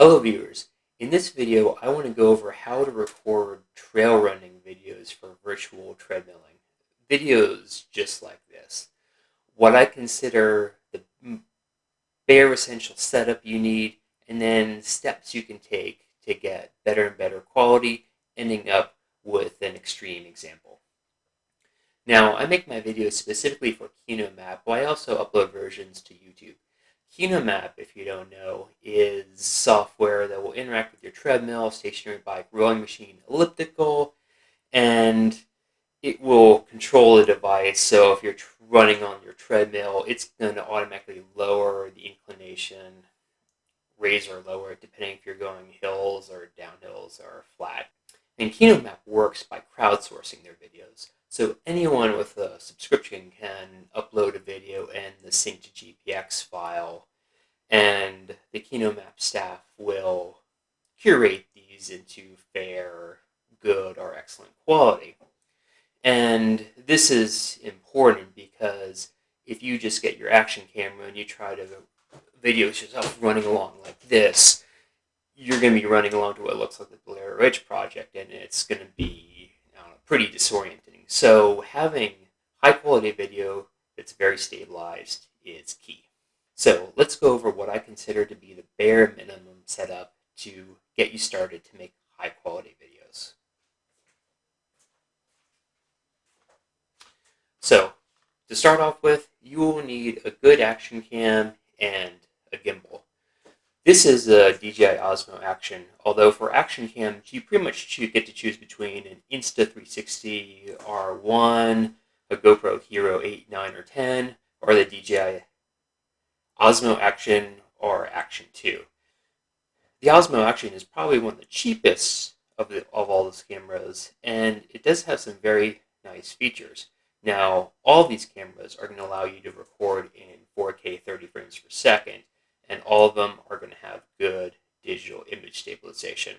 Hello viewers, in this video I want to go over how to record trail running videos for virtual treadmilling. Videos just like this. What I consider the bare essential setup you need, and then steps you can take to get better and better quality, ending up with an extreme example. Now, I make my videos specifically for Kinomap, but I also upload versions to YouTube. Kinomap, if you don't know, is software that will interact with your treadmill, stationary bike, rowing machine, elliptical, and it will control the device. So if you're running on your treadmill, it's going to automatically lower the inclination, raise or lower it, depending if you're going hills or downhills or flat. And Kinomap works by crowdsourcing their videos. So anyone with a subscription can upload a video and the sync to GPX file, and the Kinomap staff will curate these into fair, good, or excellent quality. And this is important because if you just get your action camera and you try to video yourself running along like this, you're going to be running along to what looks like the Blair Ridge Project, and it's going to be pretty disorienting. So having high quality video that's very stabilized is key. So let's go over what I consider to be the bare minimum setup to get you started to make high quality videos. So to start off with, you will need a good action cam and a gimbal. This is a DJI Osmo Action, although for action cams, you pretty much get to choose between an Insta360 R1, a GoPro Hero 8, 9, or 10, or the DJI Osmo Action or Action 2. The Osmo Action is probably one of the cheapest of all those cameras, and it does have some very nice features. Now, all of these cameras are going to allow you to record in 4K 30 frames per second, and all of them are going to have good digital image stabilization.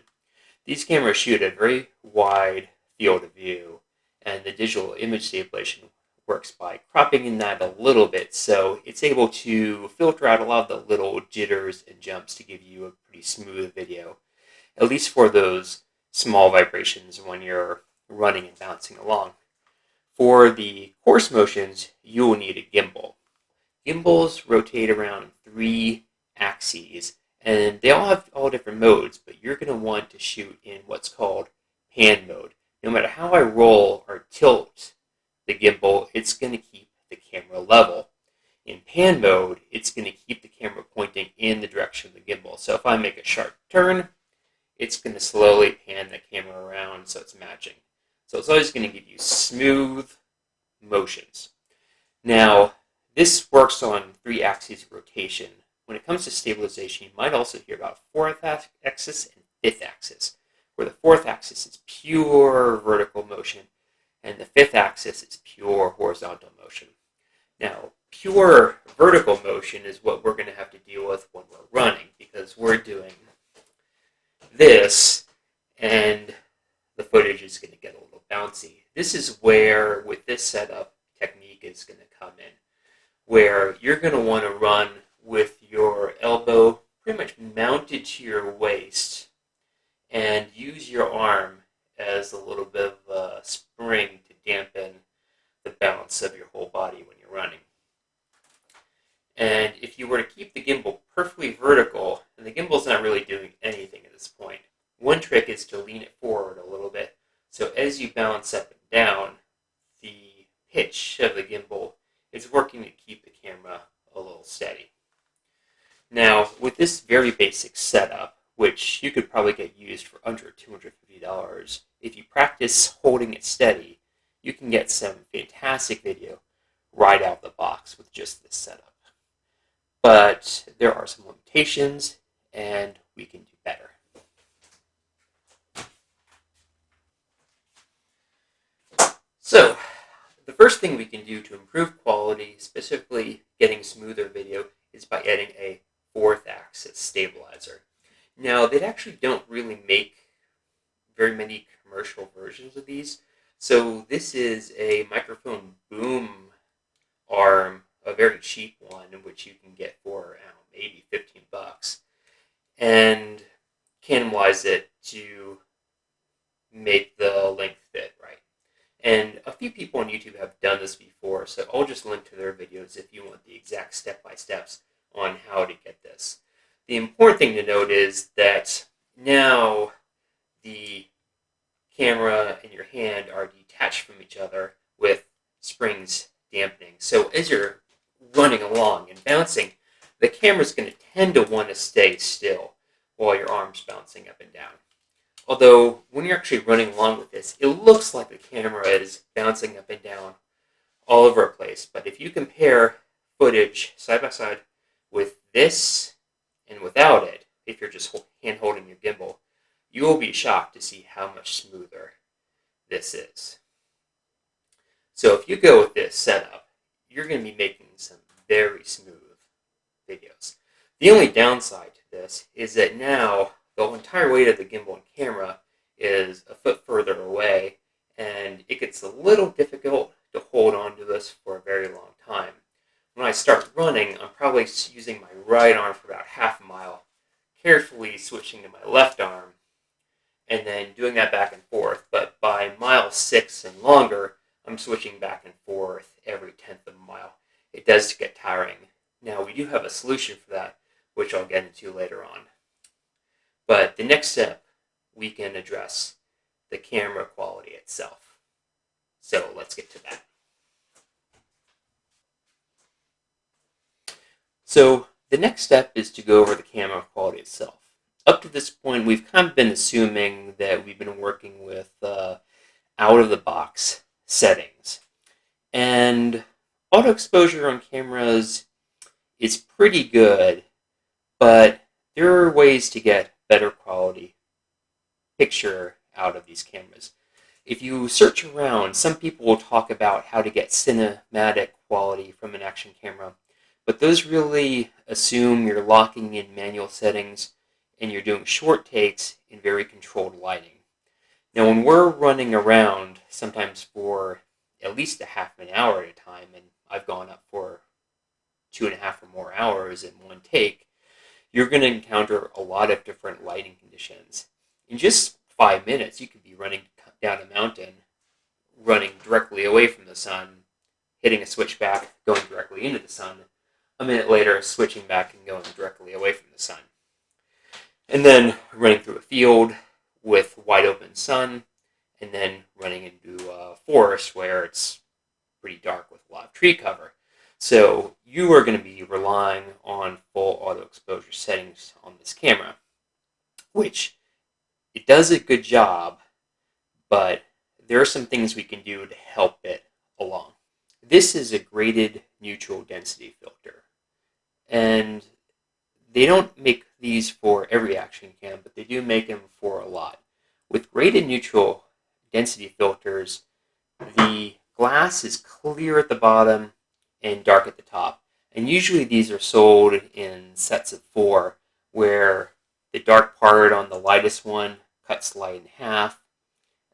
These cameras shoot at a very wide field of view, and the digital image stabilization works by cropping in that a little bit, so it's able to filter out a lot of the little jitters and jumps to give you a pretty smooth video, at least for those small vibrations when you're running and bouncing along. For the course motions, you will need a gimbal. Gimbals rotate around 3 axes, and they all have all different modes, but you're going to want to shoot in what's called pan mode. No matter how I roll or tilt the gimbal, it's going to keep the camera level. In pan mode, it's going to keep the camera pointing in the direction of the gimbal. So if I make a sharp turn, it's going to slowly pan the camera around so it's matching. So it's always going to give you smooth motions. Now, this works on 3 axes of rotation. When it comes to stabilization, you might also hear about 4th axis and 5th axis, where the 4th axis is pure vertical motion, and the 5th axis is pure horizontal motion. Now, pure vertical motion is what we're going to have to deal with when we're running, because we're doing this, and the footage is going to get a little bouncy. This is where, with this setup, technique is going to come in, where you're going to want to run with your elbow pretty much mounted to your waist and use your arm as a little bit of a spring to dampen the balance of your whole body when you're running. And if you were to keep the gimbal perfectly vertical, and the gimbal's not really doing anything at this point, one trick is to lean it forward a little bit. So as you balance up and down, the pitch of the gimbal is working to keep the camera a little steady. Now, with this very basic setup, which you could probably get used for under $250, if you practice holding it steady, you can get some fantastic video right out of the box with just this setup. But there are some limitations, and we can do better. So, the first thing we can do to improve quality, specifically getting smoother video, is by adding a 4th axis stabilizer. Now, they actually don't really make very many commercial versions of these, so this is a microphone boom arm, a very cheap one, which you can get for maybe $15. And optimize it to make the length fit right. And a few people on YouTube have done this before, so I'll just link to their videos if you want the exact step-by-steps on how to get this. The important thing to note is that now the camera and your hand are detached from each other with springs dampening. So as you're running along and bouncing, the camera's going to tend to want to stay still while your arm's bouncing up and down. Although, when you're actually running along with this, it looks like the camera is bouncing up and down all over the place. But if you compare footage side by side with this and without it, if you're just hand holding your gimbal, you will be shocked to see how much smoother this is. So if you go with this setup, you're going to be making some very smooth videos. The only downside to this is that now the entire weight of the gimbal and camera is a foot further away, and it gets a little difficult to hold on to this for a very long time. When I start running, I'm probably using my right arm for about half a mile, carefully switching to my left arm, and then doing that back and forth. But by mile 6 and longer, I'm switching back and forth every 10th of a mile. It does get tiring. Now, we do have a solution for that, which I'll get into later on. But the next step, we can address the camera quality itself. So let's get to that. So the next step is to go over the camera quality itself. Up to this point, we've kind of been assuming that we've been working with out-of-the-box settings. And auto exposure on cameras is pretty good, but there are ways to get better quality picture out of these cameras. If you search around, some people will talk about how to get cinematic quality from an action camera, but those really assume you're locking in manual settings and you're doing short takes in very controlled lighting. Now, when we're running around, sometimes for at least a half an hour at a time, and I've gone up for 2.5 or more hours in one take, you're going to encounter a lot of different lighting conditions. In just 5 minutes, you could be running down a mountain, running directly away from the sun, hitting a switchback, going directly into the sun. A minute later, switching back and going directly away from the sun. And then running through a field with wide open sun, and then running into a forest where it's pretty dark with a lot of tree cover. So you are going to be relying on full auto exposure settings on this camera, which it does a good job, but there are some things we can do to help it along. This is a graded neutral density filter, and they don't make these for every action cam, but they do make them for a lot. With graded neutral density filters, the glass is clear at the bottom and dark at the top. And usually these are sold in sets of 4, where the dark part on the lightest one cuts light in half,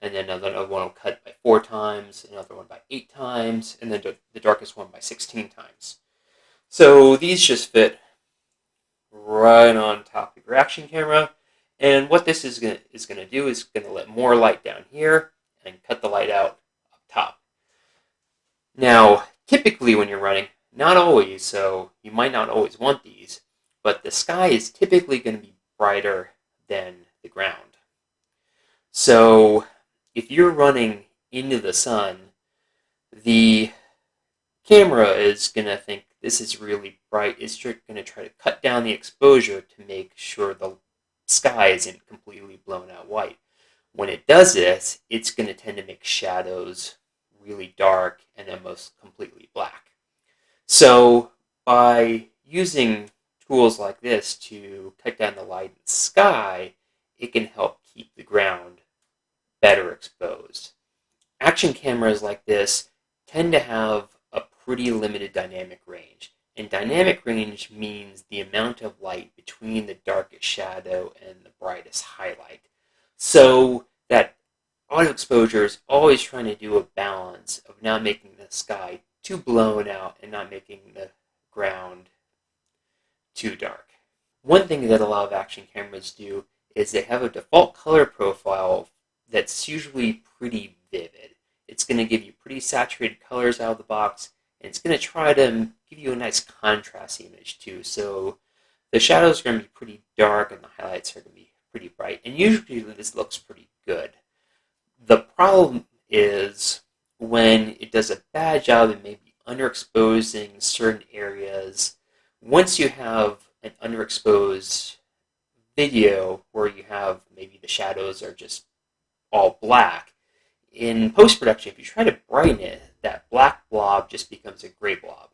and then another one will cut by 4 times, another one by 8 times, and then the darkest one by 16 times. So these just fit right on top of your action camera, and what this is going to do is going to let more light down here and cut the light out up top. Now, typically when you're running, not always, so you might not always want these, but the sky is typically going to be brighter than the ground. So if you're running into the sun, the camera is going to think this is really bright. It's going to try to cut down the exposure to make sure the sky isn't completely blown out white. When it does this, it's going to tend to make shadows really dark and then most completely black. So by using tools like this to cut down the light in the sky, it can help keep the ground better exposed. Action cameras like this tend to have a pretty limited dynamic range. And dynamic range means the amount of light between the darkest shadow and the brightest highlight. So that auto exposure is always trying to do a balance of not making the sky too blown out and not making the ground too dark. One thing that a lot of action cameras do is they have a default color profile that's usually pretty vivid. It's going to give you pretty saturated colors out of the box, and it's going to try to give you a nice contrast image too. So the shadows are going to be pretty dark and the highlights are going to be pretty bright. And usually this looks pretty good. The problem is when it does a bad job in maybe underexposing certain areas. Once you have an underexposed video where you have maybe the shadows are just all black, in post-production, if you try to brighten it, that black blob just becomes a gray blob.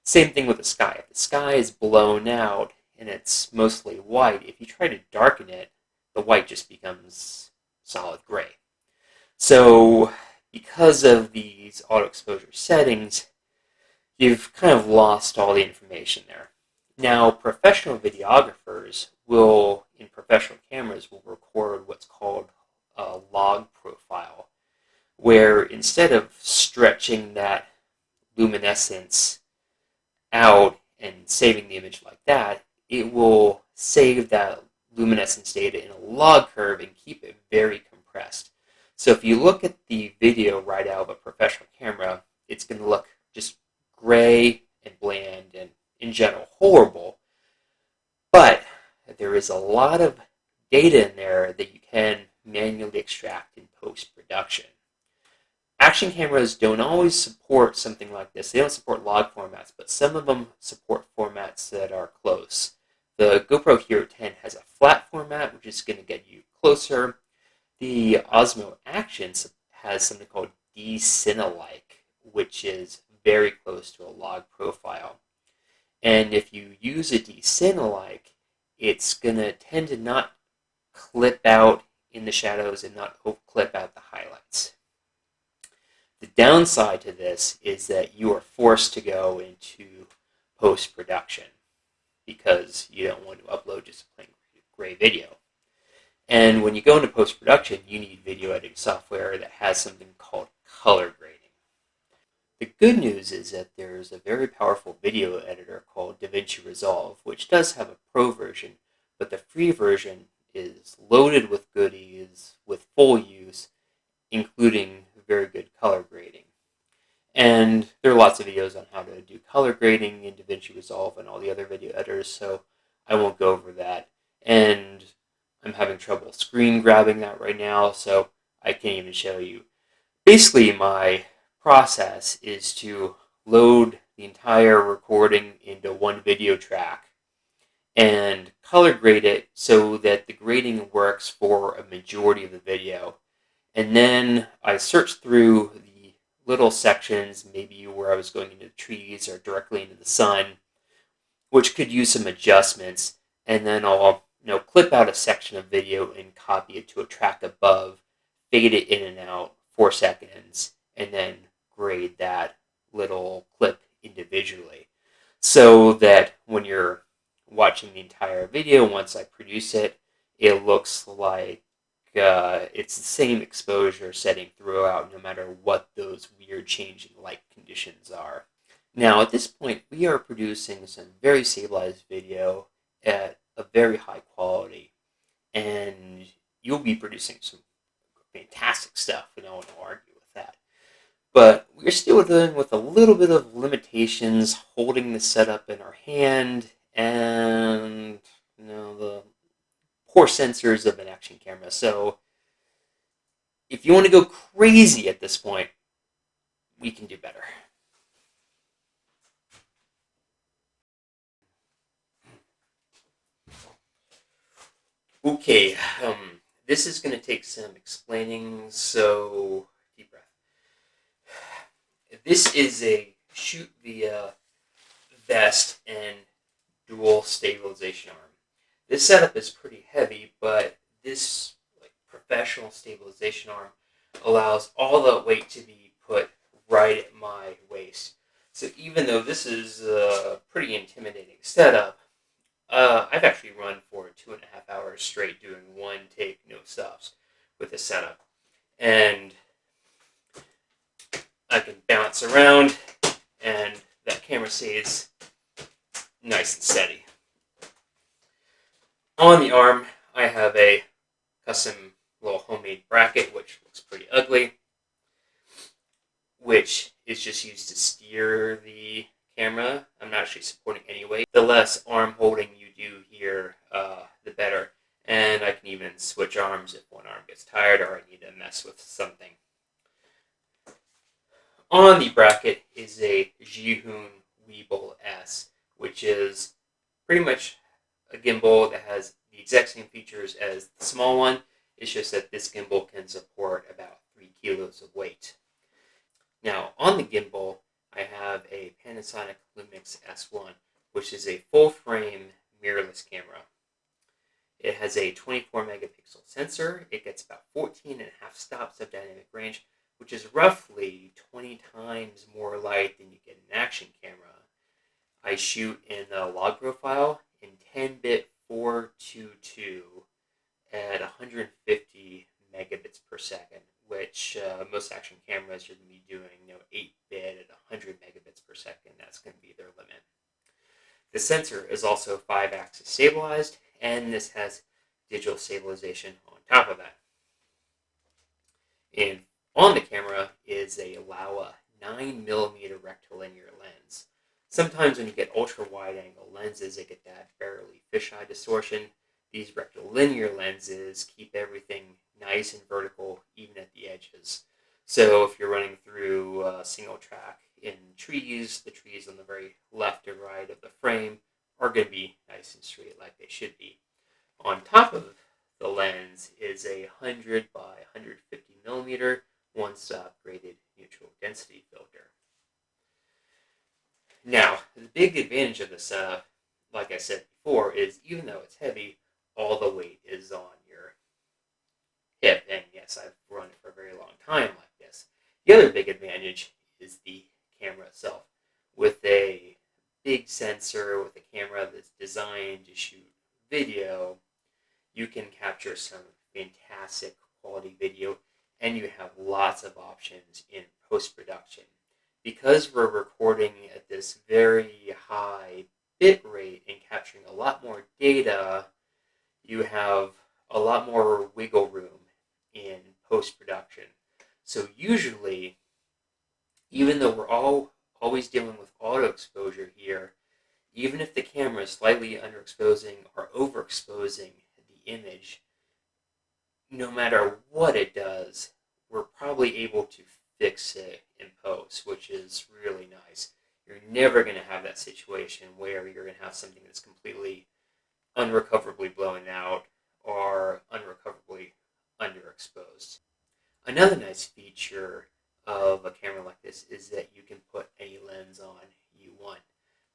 Same thing with the sky. If the sky is blown out and it's mostly white, if you try to darken it, the white just becomes solid gray. So because of these auto exposure settings, you've kind of lost all the information there. Now, professional videographers will, in professional cameras, will record what's called a log profile, where instead of stretching that luminescence out and saving the image like that, it will save that luminescence data in a log curve and keep it very compressed. So if you look at the video right out of a professional camera, it's going to look just gray and bland and, in general, horrible. But there is a lot of data in there that you can manually extract in post-production. Action cameras don't always support something like this. They don't support log formats, but some of them support formats that are close. The GoPro Hero 10 has a flat format, which is going to get you closer. The Osmo Action has something called D-Cine-like, which is very close to a log profile. And if you use a D-Cine-like, it's going to tend to not clip out in the shadows and not clip out the highlights. The downside to this is that you are forced to go into post-production because you don't want to upload just a plain gray video. And when you go into post-production, you need video editing software that has something called color grading. The good news is that there's a very powerful video editor called DaVinci Resolve, which does have a pro version, but the free version is loaded with goodies with full use, including very good color grading. And there are lots of videos on how to do color grading in DaVinci Resolve and all the other video editors, so I won't go over that. And I'm having trouble screen grabbing that right now, so I can't even show you. Basically, my process is to load the entire recording into one video track and color grade it so that the grading works for a majority of the video. And then I search through the little sections, maybe where I was going into the trees or directly into the sun, which could use some adjustments, and then I'll clip out a section of video and copy it to a track above, fade it in and out 4 seconds, and then grade that little clip individually. So that when you're watching the entire video, once I produce it, it looks like it's the same exposure setting throughout, no matter what those weird changing light conditions are. Now, at this point, we are producing some very stabilized video at a very high quality, and you'll be producing some fantastic stuff, and I won't argue with that. But we're still dealing with a little bit of limitations holding the setup in our hand, and the poor sensors of an action camera. So if you want to go crazy at this point, we can do better. Okay, this is going to take some explaining, so deep breath. This is a shoot via vest and dual stabilization arm. This setup is pretty heavy, but this professional stabilization arm allows all the weight to be put right at my waist. So even though this is a pretty intimidating setup, I've actually run for 2.5 hours straight doing one take, no stops with this setup. And I can bounce around and that camera stays nice and steady. On the arm, I have a custom little homemade bracket, which looks pretty ugly, which is just used to steer the camera. I'm not actually supporting any weight. The less arm holding you do here, the better. And I can even switch arms if one arm gets tired or I need to mess with something. On the bracket is a Jihoon Weeble S, which is pretty much a gimbal that has the exact same features as the small one. It's just that this gimbal can support about 3 kilos of weight. Now, on the gimbal, I have a Panasonic Lumix S1, which is a full-frame mirrorless camera. It has a 24 megapixel sensor. It gets about 14 and a half stops of dynamic range, which is roughly 20 times more light than you get in an action camera. I shoot in a log profile in 10-bit 422 at 150 megabits per second, which most action cameras are going to be doing 8-bit at 100 megabits per second. That's going to be their limit. The sensor is also 5-axis stabilized, and this has digital stabilization on top of that. And on the camera is a Laowa 9mm rectilinear lens. Sometimes when you get ultra-wide-angle lenses, they get that barely fisheye distortion. These rectilinear lenses keep everything nice and vertical, even at the edges. So if you're running through a single track in trees, the trees on the very left and right of the frame are going to be nice and straight like they should be. On top of the lens is a 100 by 150 millimeter one-stop graded neutral density filter. Now, the big advantage of this setup, like I said before, is even though it's heavy, all the weight is on your hip. And yes, I've run it for a very long time like this. The other big advantage is the camera itself. With a big sensor, with a camera that's designed to shoot video, you can capture some fantastic quality video, and you have lots of options in post-production. Because we're recording at this very high bit rate and capturing a lot more data, you have a lot more wiggle room in post-production. So usually, even though we're always dealing with auto exposure here, even if the camera is slightly underexposing or overexposing the image, no matter what it does, we're probably able to fix it in post, which is really nice. You're never going to have that situation where you're going to have something that's completely unrecoverably blown out or unrecoverably underexposed. Another nice feature of a camera like this is that you can put any lens on you want.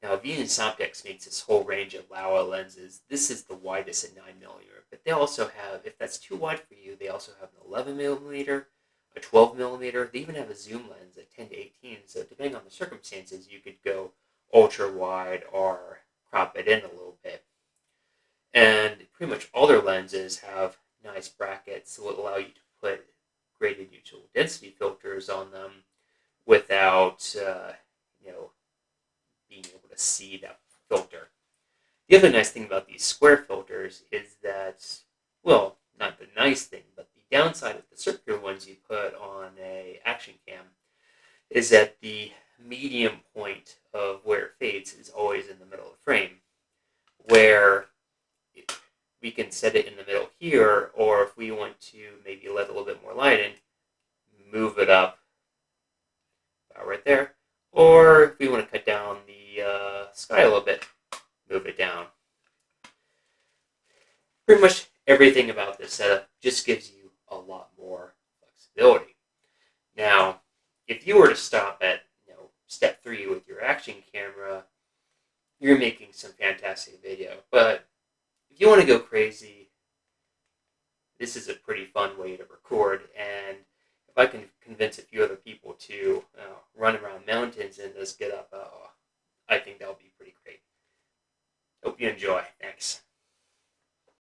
Now, Venus Optics makes this whole range of Laowa lenses. This is the widest at 9mm, but they also have, if that's too wide for you, they also have an 11mm, a 12mm. They even have a zoom lens at 10 to 18, so depending on the circumstances, you could go ultra wide or crop it in a little bit. And pretty much all their lenses have nice brackets that will allow you to put graded neutral density filters on them without, being able to see that filter. The other nice thing about these square filters is that, well, not the nice thing, but the downside of the circular ones you put on a action cam is that the medium point of where it fades is always in the middle of the frame, where we can set it in the middle here, or if we want to maybe let a little bit more light in, move it up about right there, or if we want to cut down the sky a little bit, move it down. Pretty much everything about this setup just gives you a lot more flexibility. Now, if you were to stop at step 3 with your action camera, you're making some fantastic video. But if you want to go crazy, this is a pretty fun way to record.